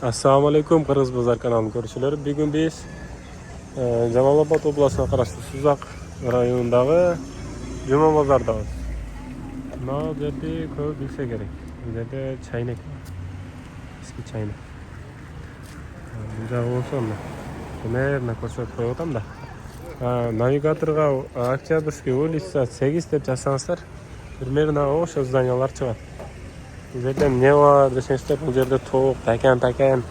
Assalomu alaykum, Qirg'iz bozor kanali ko'ruvchilari. Bugun biz Jalolobod oblastida qarashli Suzaq rayonidagi Juma bozordamiz. Mana bu yerda ko'p bilsa kerak. Bu yerda chaynak bor. Eski chaynak. Bu joy olsa-da. Примерно ko'rsatib qo'yaman-da. Navigatorga Oktyabrskiy улица 8 deb yazsangizlar, примерно o'sha zdaniylar chiqadi. Bu yerda ne var desangizlar, bu yerda tovuq, takan.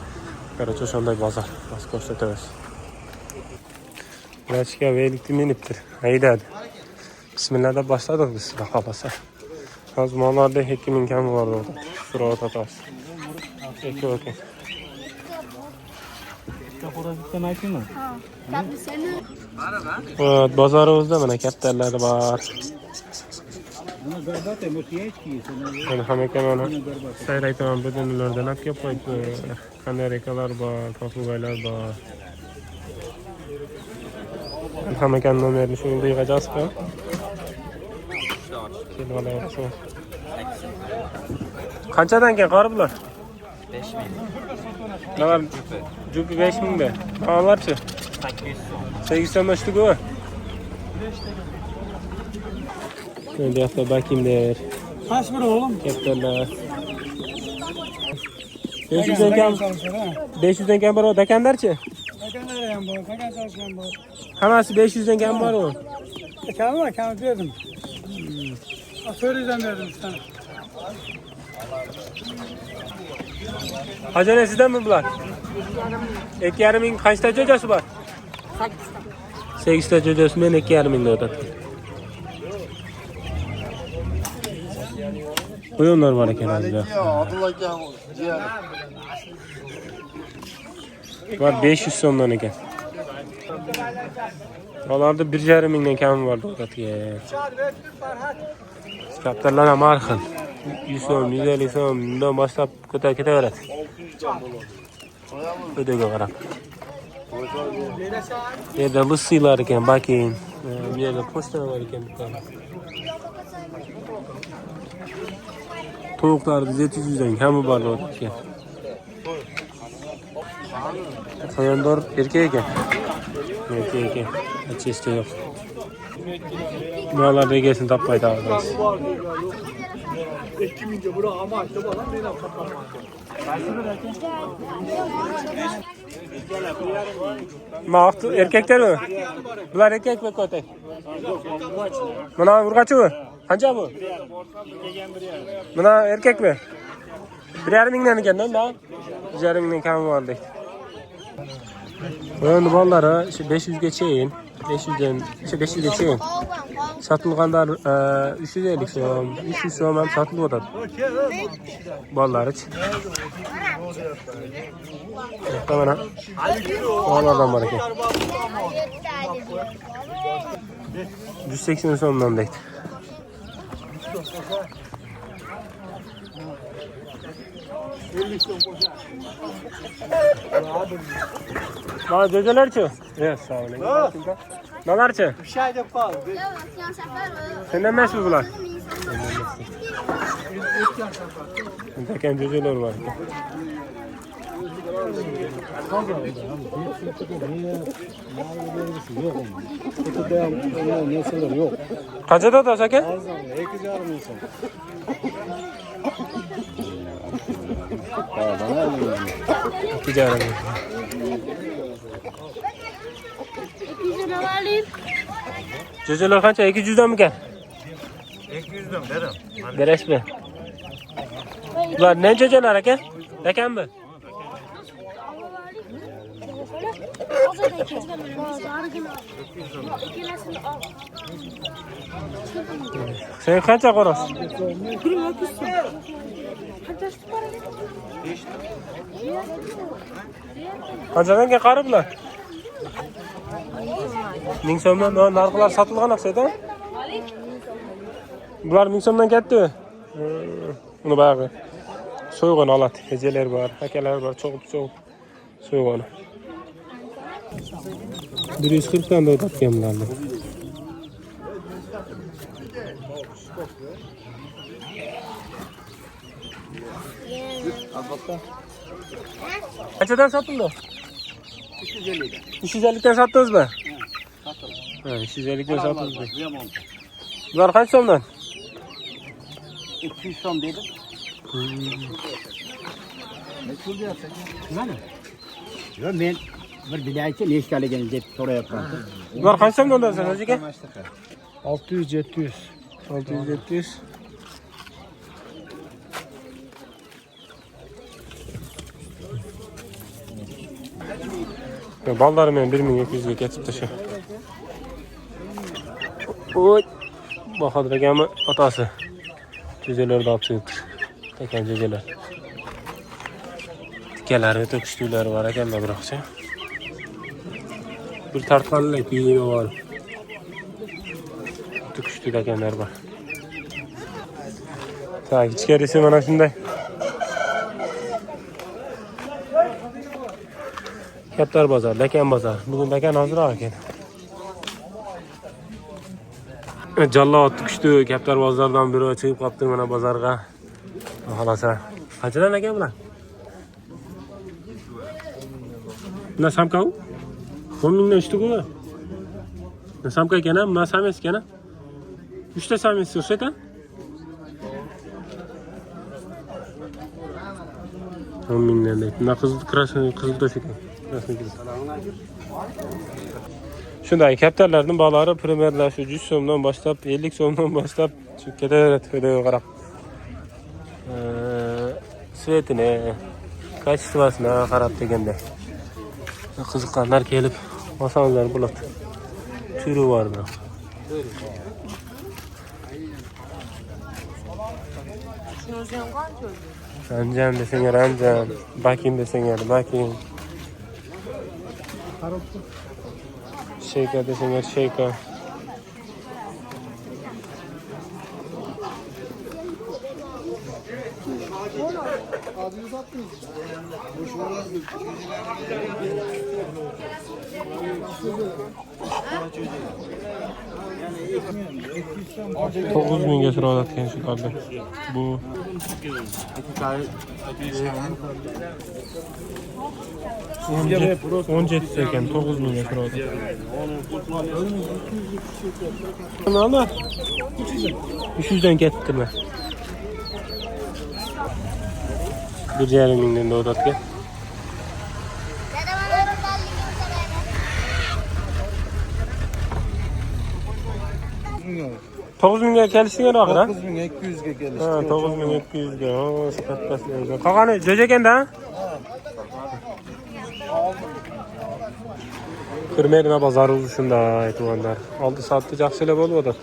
Короче, o'shanday bozor. Biz ko'rsatamiz. Plashka velikni minibdir. Haydadi. Bismillahdan boshladik biz, xudo xolasa. Hozir mo'larda 2000 kam bor edi. Surat atasiz. Okey. Bozorimizda mana kattalar bor. Mana hamma mana sayraydigan budunlardan olib kelib qo'ydi. Kanariykalar bor, papugaylar bor. Hamma nomerini shu yig'ajasizmi? Qanchadan keyin qori bular? 5000. Nalar jupi 5000 da. Qonlarchi? 800 so'm ishtiku. Endi hafta bakimler. Kaç para oğlum? Kattalar. 500'den kam. 500'den kam bor o dakanlarchi? Dakanlar ham bor, dakan çalışan bor. Hammasi 500'den kam bor o. Kamı var, kamı verdim. Söyleyeceğim verdim sana. Hacı sizden mi bular? 2,5 ming kaçta çocuğu var? 8'te çocuğu men 2,5 ming ödedi. Oyunlar var ekan hozir. Var 500 so'mdan ekan. Ularda 1,5 mingdan kami bor o'tatiga. Kaptarlar ham har xil. 100 so'm, 150 so'm, bundan boshlab ko'tarib ketaveradi. O'daga qarab. Bu yerda lissiylar ekan, bakin. Bu yerda pochtalar bor ekan bitta. Tovuqlar 700'dan kami bor o'tatiga. Soyandor erkek ekan. Erkek. Açıkçası yok. Buralarda egesini tapmaydı ağabeyimiz. Mağaftı erkekler mi? Bunlar erkek mi kötek? Buna vurgaçı mı? Hanca bu? Buna erkek mi? 1,5 mingden ekan da? 1,5 mingden kam vardı. Endi balları 500 geçeyin. 500 geçeyin. Satılganlar 350 so'm, 300 so'm ham satılıp o'tadi. Ballar için. Mana ballardan bor ekan. 180 so'mdan deydi. Mana jo'jalarchi? Sağ olun. Nalarchi? Bir şey de pahalı. Senden emasmi bular? Ekan jo'jalar bor ekan. Qanchada otasiz aka? 2,5 ming so'm. Jo'jalar qancha? 200'dan mikan? 200'dan dedim. Berasizmi? Bular ne jo'jalar aka? Dakanmi? Sen qancha qo'rasiz? Qanchadan keyin qari bular? 1000 so'mdan narxlar sotilgan o'xshaydi. Bular 1000 so'mdan ketdi. Uni bag'i so'yg'on oladi. Ejelar bor, akalar bor, cho'g'ib so'yg'on. 140 dan da o'tgan bularni. Albatta. Kaçadan satıldı? 350'den. 350'den sattınız mı? Satıldı. Ha, 350'den satıldı. Remont. Bunlar kaç somdan? 200 son dedim. Meçhul diyorsun. Yani. Yok ben bir bilayete ne işgale gelince sonra yapardım. Bunlar kaç somdan da sen Hacıke? 600-700. 600-700. Ballarım ben 1200'e geçip taşı. Oy. Bahadır Ege'min atası. Cüceler de atıyordur. Teken cüceler. Dikeler ve töküştüğüler var. Egen de bırakacağım. Bir tartmalı bir yine var. Töküştü dekenler var. Ta içerisi bana şimdi. Keptar bazar, leken bazar. Bugün leken hazır haken. Jalla attık işte keptar bazardan biri çıkıp kaptım bana bazarga. Halasa. Kaçıdan leken bulan? Ne samka o? 10 bin işte bu. Ne samka gene? Ne sames gene? 3 de sames yok şeytan. 10 bin lira. Ne kızıl döşük. Şunday keptarlarning bağları primerler şu 100 so'mdan başlap 50 so'mdan başlap şu ketaveradi qarab. Svetine, kachivasina qarab deganda. Qiziqqanlar kelib olsanglar bo'ladi. Turi bor bu. Anjan desengar anjan, bakin desengar bakin. Şeyka desengar şeyka. Dokuz mingga so'rayotgan shu kalda. Bu 17 ekan 9 mingga so'rayotgan. Mana 300 dan ketdimi? 1,5 mingdan o'tadi. 9 mingga kelishgan oxira. 9200'e gelişti. Ha, 9200 ga. O, sifatlasizga. Qolgani jo'ja ekanda? Kirmaydi bozor shunda aytganlar. Oldi soatda yaxshilab bo'ladi.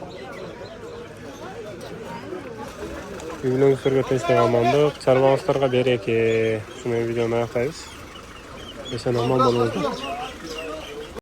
Videolarga tashlaganman-da, chorvonlarga berek. Shuni videoni aytamiz. Eson omon bo'linglar.